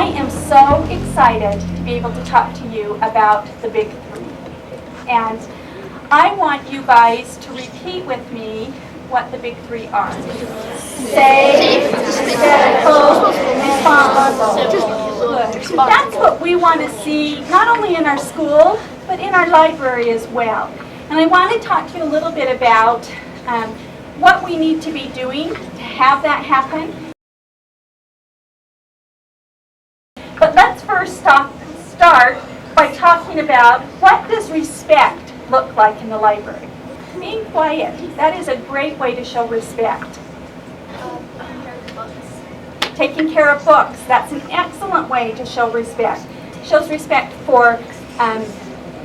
I am so excited to be able to talk to you about the big three. And I want you guys to repeat with me what the big three are. Safe, respectful, responsible. That's what we want to see, not only in our school, but in our library as well. And I want to talk to you a little bit about what we need to be doing to have that happen. But let's first start by talking about what does respect look like in the library. Being quiet, that is a great way to show respect. Taking care of books, that's an excellent way to show respect. Shows respect for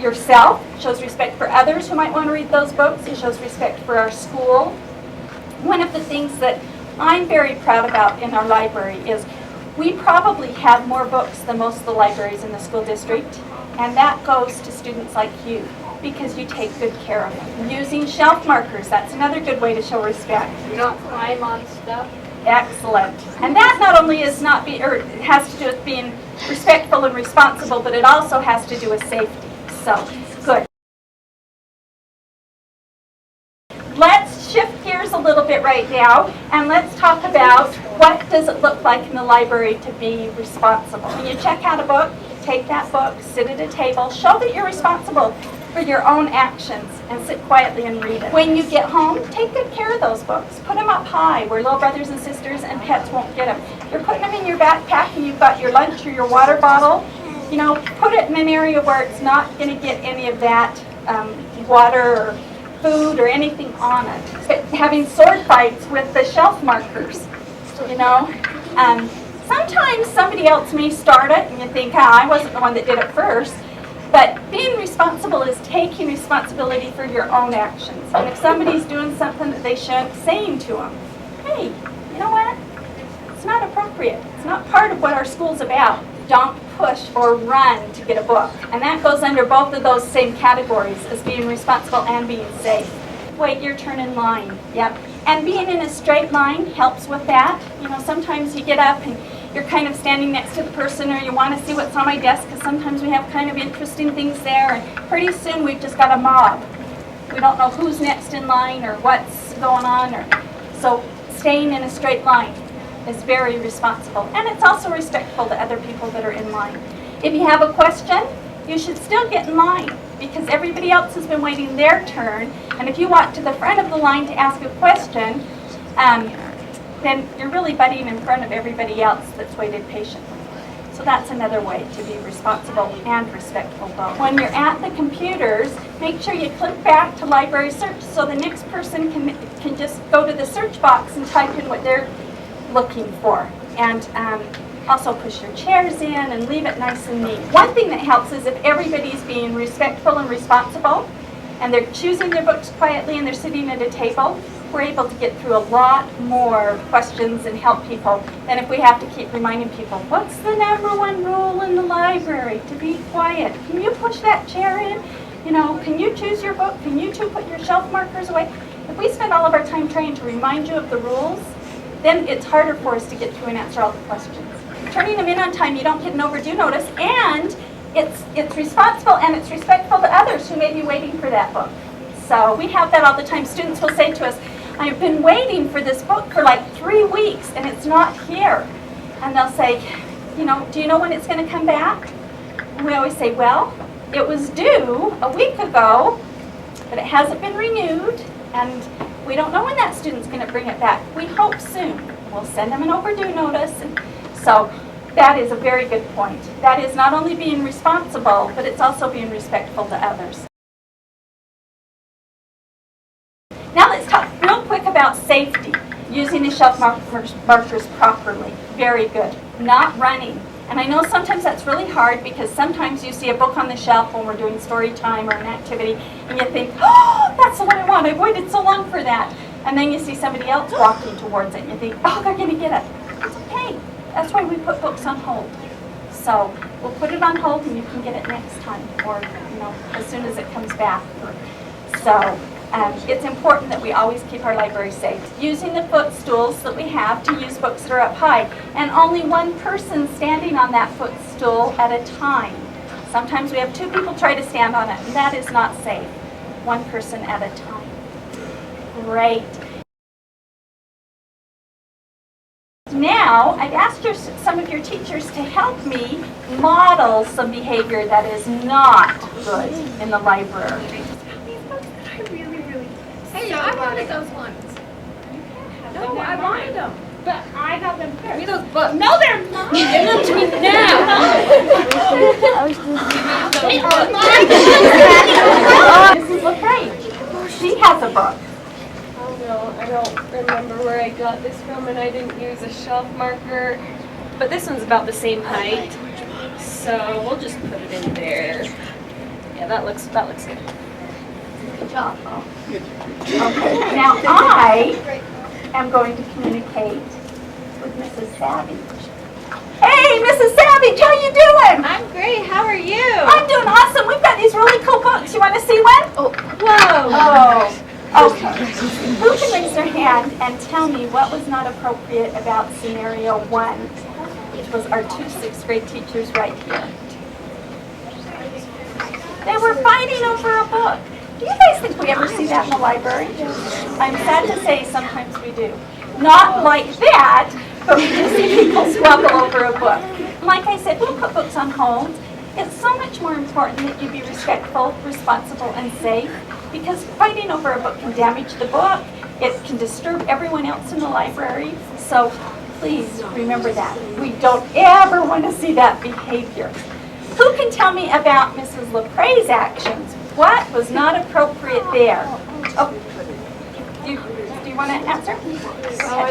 yourself, shows respect for others who might want to read those books, it shows respect for our school. One of the things that I'm very proud about in our library is we probably have more books than most of the libraries in the school district, and that goes to students like you because you take good care of them. Using shelf markers, that's another good way to show respect. You don't climb on stuff. Excellent. And that not only is has to do with being respectful and responsible, but it also has to do with safety. So, good. Let's shift gears a little bit right now, and let's talk about what does it look like in the library to be responsible. When you check out a book, take that book, sit at a table, show that you're responsible for your own actions, and sit quietly and read it. When you get home, take good care of those books. Put them up high where little brothers and sisters and pets won't get them. You're putting them in your backpack and you've got your lunch or your water bottle. You know, put it in an area where it's not going to get any of that water or food or anything on it. But having sword fights with the shelf markers, you know. Sometimes somebody else may start it and you think, I wasn't the one that did it first. But being responsible is taking responsibility for your own actions. And if somebody's doing something that they shouldn't, saying to them, hey, you know what? It's not appropriate. It's not part of what our school's about. Don't push or run to get a book. And that goes under both of those same categories as being responsible and being safe. Wait your turn in line. Yep. And being in a straight line helps with that. You know, sometimes you get up and you're kind of standing next to the person, or you want to see what's on my desk, because sometimes we have kind of interesting things there, and pretty soon we've just got a mob. We don't know who's next in line or what's going on. So staying in a straight line is very responsible, and it's also respectful to other people that are in line. If you have a question, you should still get in line, because everybody else has been waiting their turn, and if you walk to the front of the line to ask a question, then you're really butting in front of everybody else that's waited patiently. So that's another way to be responsible and respectful both. When you're at the computers, make sure you click back to library search so the next person can just go to the search box and type in what they're looking for. And also push your chairs in and leave it nice and neat. One thing that helps is if everybody's being respectful and responsible and they're choosing their books quietly and they're sitting at a table, we're able to get through a lot more questions and help people than if we have to keep reminding people, what's the #1 rule in the library? To be quiet. Can you push that chair in? You know, can you choose your book? Can you two put your shelf markers away? If we spend all of our time trying to remind you of the rules, then it's harder for us to get through and answer all the questions. Turning them in on time, you don't get an overdue notice, and it's responsible and it's respectful to others who may be waiting for that book. So we have that all the time. Students will say to us, I've been waiting for this book for like 3 weeks and it's not here. And they'll say, you know, do you know when it's going to come back? And we always say, well, it was due a week ago, but it hasn't been renewed, and we don't know when that student's going to bring it back. We hope soon. We'll send them an overdue notice. And so that is a very good point. That is not only being responsible, but it's also being respectful to others. Now let's talk real quick about safety. Using the shelf markers properly. Very good. Not running. And I know sometimes that's really hard because sometimes you see a book on the shelf when we're doing story time or an activity and you think, oh, that's the one I want. I've waited so long for that. And then you see somebody else walking towards it and you think, oh, they're going to get it. It's okay. That's why we put books on hold. So we'll put it on hold and you can get it next time or, you know, as soon as it comes back. So It's important that we always keep our library safe. Using the footstools that we have to use books that are up high, and only one person standing on that footstool at a time. Sometimes we have 2 people try to stand on it, and that is not safe. 1 person at a time. Great. Now, I've asked some of your teachers to help me model some behavior that is not good in the library. Hey, I wanted those ones. No, I wanted them. But I got them first. Give me those books. No, they're not. Give them to me now. They are mine. Mrs. LaFrage, she has a book. Oh no, I don't remember where I got this from, and I didn't use a shelf marker. But this one's about the same height, so we'll just put it in there. Yeah, that looks good. Good job. Okay. Now I am going to communicate with Mrs. Savage. Hey, Mrs. Savage, how you doing? I'm great. How are you? I'm doing awesome. We've got these really cool books. You want to see one? Oh, whoa. Oh, okay. Who can raise their hand and tell me what was not appropriate about scenario 1, which was our 2 6th grade teachers right here? They were fighting over a book. Do you guys think we ever see that in the library? I'm sad to say sometimes we do. Not like that, but we do see people squabble over a book. Like I said, we'll put books on hold. It's so much more important that you be respectful, responsible, and safe, because fighting over a book can damage the book. It can disturb everyone else in the library. So please remember that. We don't ever want to see that behavior. Who can tell me about Mrs. LaPre's actions? What was not appropriate there? Oh, do you want to answer?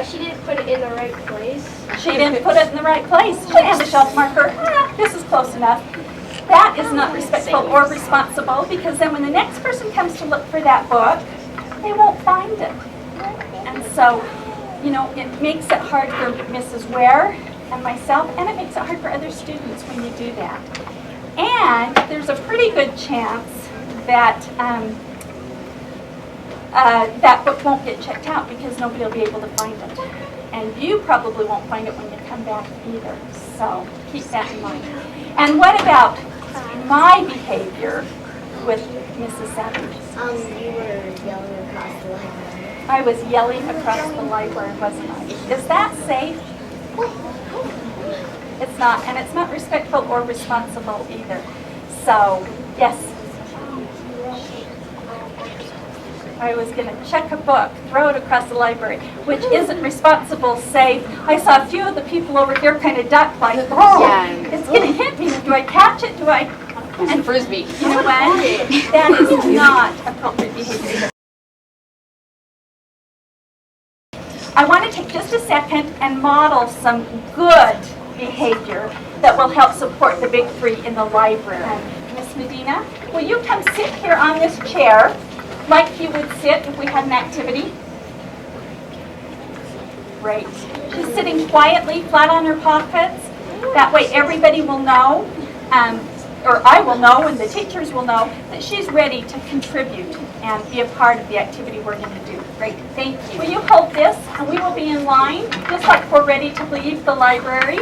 She didn't put it in the right place. She didn't put it in the right place. She didn't have a shelf marker. This is close enough. That is not respectful or responsible, because then when the next person comes to look for that book, they won't find it. And so, you know, it makes it hard for Mrs. Ware and myself, and it makes it hard for other students when you do that. And there's a pretty good chance that that book won't get checked out because nobody will be able to find it. And you probably won't find it when you come back either. So keep that in mind. And what about my behavior with Mrs. Savage? You were yelling across the library. I was yelling across the library, wasn't I? Is that safe? It's not, and it's not respectful or responsible either. So, yes. I was going to check a book, throw it across the library, which isn't responsible, safe. I saw a few of the people over here kind of duck like, oh, it's going to hit me. Do I catch it? Do I? And Frisbee. you know what? That is not appropriate behavior. I want to take just a second and model some good behavior that will help support the big 3 in the library. Miss Medina, will you come sit here on this chair like you would sit if we had an activity? Great. She's sitting quietly, flat on her pockets. That way everybody will know, or I will know, and the teachers will know that she's ready to contribute and be a part of the activity we're going to do. Great, thank you. Will you hold this, and we will be in line, just like we're ready to leave the library.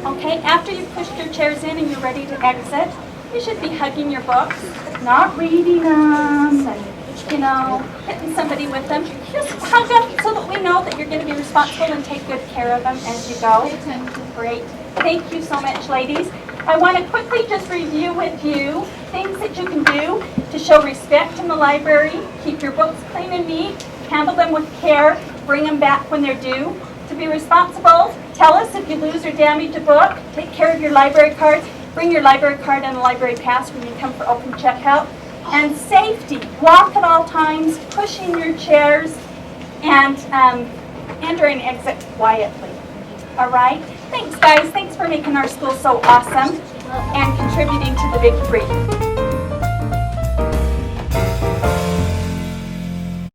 Okay, after you've pushed your chairs in and you're ready to exit, you should be hugging your books, not reading them, and, you know, hitting somebody with them. Just hug them so that we know that you're going to be responsible and take good care of them as you go. Great. Thank you so much, ladies. I want to quickly just review with you things that you can do to show respect in the library, keep your books clean and neat, handle them with care, bring them back when they're due. To be responsible, tell us if you lose or damage a book, take care of your library cards, bring your library card and a library pass when you come for open checkout. And safety, walk at all times, pushing your chairs, and enter and exit quietly. All right? Thanks, guys. Thanks for making our school so awesome and contributing to the big 3.